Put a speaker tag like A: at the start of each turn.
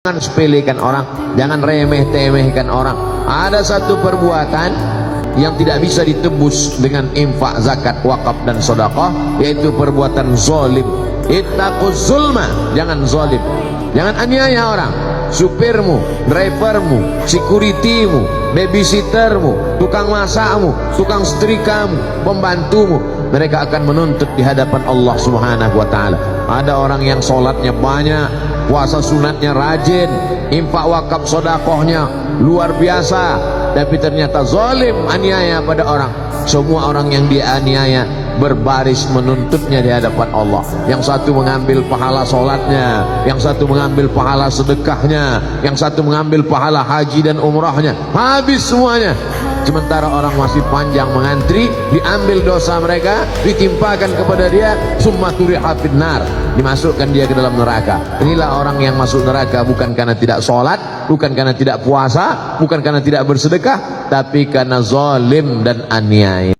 A: Jangan sepelekan orang, jangan remeh-temehkan orang. Ada satu perbuatan yang tidak bisa ditebus dengan infak, zakat, wakaf dan sedekah, yaitu perbuatan zalim. Ittaquz zulma, jangan zalim. Jangan aniaya orang. Supirmu, drivermu, securitymu, babysittermu, tukang masakmu, tukang setrikamu, pembantumu, mereka akan menuntut di hadapan Allah Subhanahu wa taala. Ada orang yang sholatnya banyak, puasa sunatnya rajin, infak wakaf sedekahnya luar biasa, tapi ternyata zalim, aniaya pada orang. Semua orang yang dianiaya berbaris menuntutnya di hadapan Allah. Yang satu mengambil pahala sholatnya, yang satu mengambil pahala sedekahnya, yang satu mengambil pahala haji dan umrahnya. Habis semuanya. Sementara orang masih panjang mengantri, diambil dosa mereka, ditimpakan kepada dia, summa turiha finnar, dimasukkan dia ke dalam neraka. Inilah orang yang masuk neraka bukan karena tidak sholat, bukan karena tidak puasa, bukan karena tidak bersedekah, tapi karena zalim dan aniaya.